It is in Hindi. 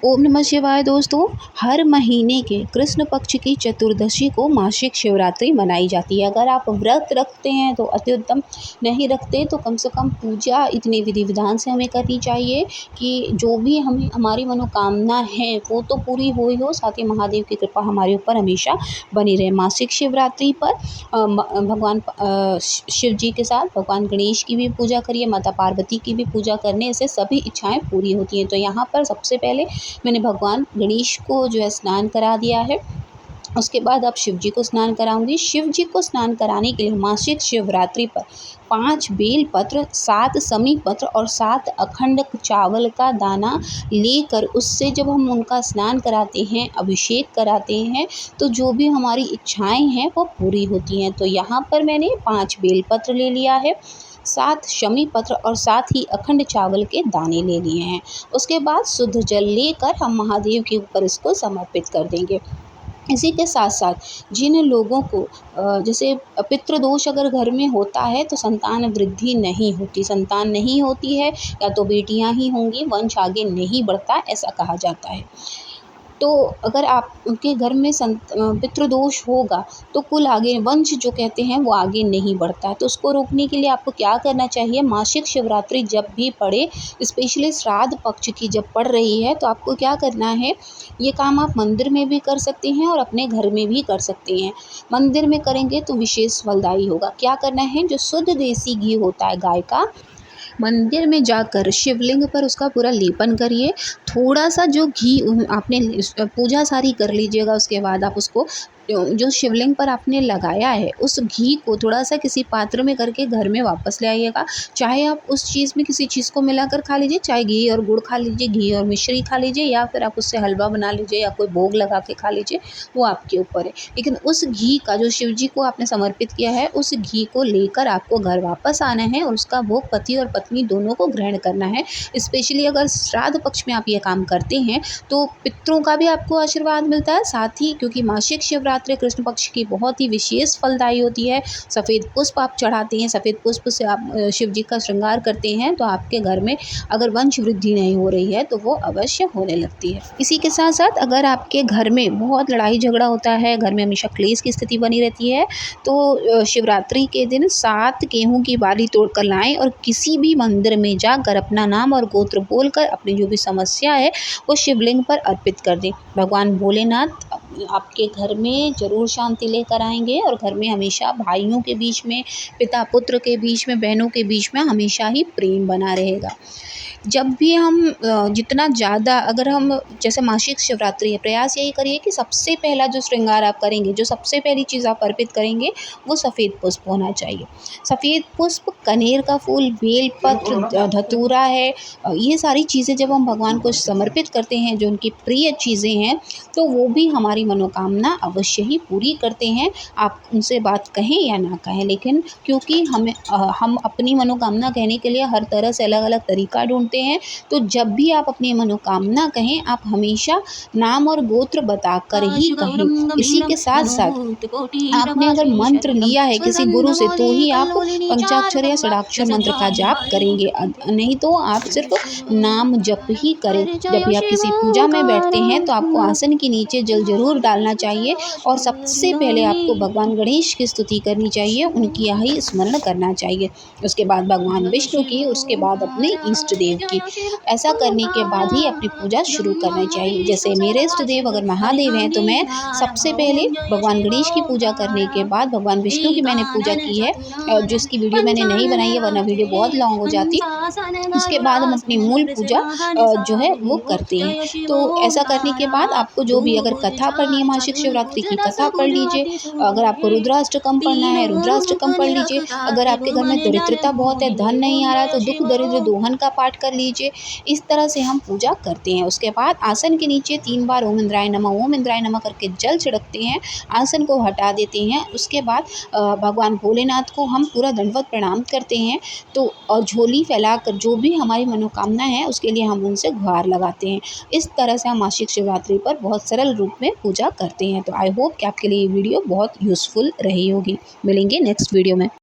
ओम नमः शिवाय दोस्तों। हर महीने के कृष्ण पक्ष की चतुर्दशी को मासिक शिवरात्रि मनाई जाती है। अगर आप व्रत रखते हैं तो अति उत्तम, नहीं रखते तो कम से कम पूजा इतने विधि विधान से हमें करनी चाहिए कि जो भी हमें हमारी मनोकामना है वो तो पूरी हो ही हो, साथ ही महादेव की कृपा हमारे ऊपर हमेशा बनी रहे। मासिक शिवरात्रि पर भगवान शिव जी के साथ भगवान गणेश की भी पूजा करिए, माता पार्वती की भी पूजा करने से सभी इच्छाएं पूरी होती हैं। तो यहाँ पर सबसे पहले मैंने भगवान गणेश को जो है स्नान करा दिया है। उसके बाद अब शिव जी को स्नान कराऊंगी। शिव जी को स्नान कराने के लिए मासिक शिवरात्रि पर 5 बेल पत्र, 7 समी पत्र और 7 अखंड चावल का दाना लेकर उससे जब हम उनका स्नान कराते हैं, अभिषेक कराते हैं, तो जो भी हमारी इच्छाएं हैं वो पूरी होती हैं। तो यहाँ पर मैंने 5 बेल पत्र ले लिया है, 7 शमी पत्र और साथ ही अखंड चावल के दाने ले लिए हैं। उसके बाद शुद्ध जल लेकर हम महादेव के ऊपर इसको समर्पित कर देंगे। इसी के साथ साथ जिन लोगों को जैसे पितृदोष अगर घर में होता है तो संतान वृद्धि नहीं होती, संतान नहीं होती है या तो बेटियां ही होंगी, वंश आगे नहीं बढ़ता, ऐसा कहा जाता है। तो अगर आपके घर में पितृदोष होगा तो कुल आगे वंश जो कहते हैं वो आगे नहीं बढ़ता है। तो उसको रोकने के लिए आपको क्या करना चाहिए, मासिक शिवरात्रि जब भी पड़े, स्पेशली श्राद्ध पक्ष की जब पड़ रही है, तो आपको क्या करना है, ये काम आप मंदिर में भी कर सकते हैं और अपने घर में भी कर सकते हैं। मंदिर में करेंगे तो विशेष फलदायी होगा। क्या करना है, जो शुद्ध देसी घी होता है गाय का, मंदिर में जाकर शिवलिंग पर उसका पूरा लेपन करिए। थोड़ा सा जो घी आपने पूजा सारी कर लीजिएगा, उसके बाद आप उसको जो शिवलिंग पर आपने लगाया है उस घी को थोड़ा सा किसी पात्र में करके घर में वापस ले आइएगा। चाहे आप उस चीज़ में किसी चीज़ को मिलाकर खा लीजिए, चाहे घी और गुड़ खा लीजिए, घी और मिश्री खा लीजिए, या फिर आप उससे हलवा बना लीजिए या कोई भोग लगा के खा लीजिए, वो आपके ऊपर है। लेकिन उस घी का जो शिव जी को आपने समर्पित किया है, उस घी को लेकर आपको घर वापस आना है और उसका भोग पति और पत्नी दोनों को ग्रहण करना है। स्पेशली अगर श्राद्ध पक्ष में आप ये काम करते हैं तो पितरों का भी आपको आशीर्वाद मिलता है। साथ ही क्योंकि मासिक शिवरात्रि कृष्ण पक्ष की बहुत ही विशेष फलदायी होती है, सफ़ेद पुष्प आप चढ़ाते हैं, सफ़ेद पुष्प से आप शिव जी का श्रृंगार करते हैं, तो आपके घर में अगर वंश वृद्धि नहीं हो रही है तो वो अवश्य होने लगती है। इसी के साथ साथ अगर आपके घर में बहुत लड़ाई झगड़ा होता है, घर में हमेशा क्लेश की स्थिति बनी रहती है, तो शिवरात्रि के दिन 7 गेहूं की बाली तोड़ कर लाएं और किसी भी मंदिर में जाकर अपना नाम और गोत्र बोलकर अपनी जो भी समस्या है वो शिवलिंग पर अर्पित कर दें। भगवान भोलेनाथ आपके घर में ज़रूर शांति लेकर आएंगे और घर में हमेशा भाइयों के बीच में, पिता पुत्र के बीच में, बहनों के बीच में हमेशा ही प्रेम बना रहेगा। जब भी हम जितना ज़्यादा, अगर हम जैसे मासिक शिवरात्रि है, प्रयास यही करिए कि सबसे पहला जो श्रृंगार आप करेंगे, जो सबसे पहली चीज़ आप अर्पित करेंगे वो सफ़ेद पुष्प होना चाहिए। सफ़ेद पुष्प, कनेर का फूल, बेलपत्र, धतूरा है, ये सारी चीज़ें जब हम भगवान को समर्पित करते हैं, जो उनकी प्रिय चीज़ें हैं, तो वो भी हमारी मनोकामना अवश्य ही पूरी करते हैं। आप उनसे बात कहें या ना कहें, लेकिन क्योंकि हम अपनी मनोकामना कहने के लिए हर तरह से अलग अलग तरीका ढूंढते हैं, तो जब भी आप अपनी मनोकामना कहें, आप हमेशा नाम और गोत्र बताकर ही कहें। इसी के साथ साथ आपने अगर मंत्र लिया है किसी गुरु से तो ही आप पंचाक्षर या षडाक्षर मंत्र का जाप करेंगे, नहीं तो आप सिर्फ नाम जप ही करें। जब भी आप किसी पूजा में बैठते हैं तो आपको आसन के नीचे जल जरूर डालना चाहिए और सबसे पहले आपको भगवान गणेश की स्तुति करनी चाहिए, उनकी ही स्मरण करना चाहिए। उसके बाद भगवान विष्णु की, उसके बाद अपने इष्ट देव की। ऐसा करने के बाद ही अपनी पूजा शुरू करनी चाहिए। जैसे मेरे इष्ट देव अगर महादेव हैं तो मैं सबसे पहले भगवान गणेश की पूजा करने के बाद भगवान विष्णु की मैंने पूजा की है, जिसकी वीडियो मैंने नहीं बनाई है वरना वीडियो बहुत लॉन्ग हो जाती। उसके बाद हम अपनी मूल पूजा जो है वो करते हैं। तो ऐसा करने के बाद आपको जो भी अगर कथा पढ़नी है, मासिक शिवरात्रि की कथा पढ़ लीजिए। अगर आपको रुद्राष्टकम पढ़ना है, रुद्राष्टकम पढ़ लीजिए। अगर आपके घर में दरिद्रता बहुत है, धन नहीं आ रहा, तो दुख दरिद्र दोहन का पाठ कर लीजिए। इस तरह से हम पूजा करते हैं। उसके बाद आसन के नीचे 3 बार ओम इंद्राय नमः करके जल छिड़कते हैं, आसन को हटा देते हैं। उसके बाद भगवान भोलेनाथ को हम पूरा दंडवत प्रणाम करते हैं, तो और झोली फैलाकर जो भी हमारी मनोकामना है उसके लिए हम उनसे गुहार लगाते हैं। इस तरह से हम मासिक शिवरात्रि पर बहुत सरल रूप में पूजा करते हैं। तो आई होप कि आपके लिए ये वीडियो बहुत यूज़फुल रही होगी। मिलेंगे नेक्स्ट वीडियो में।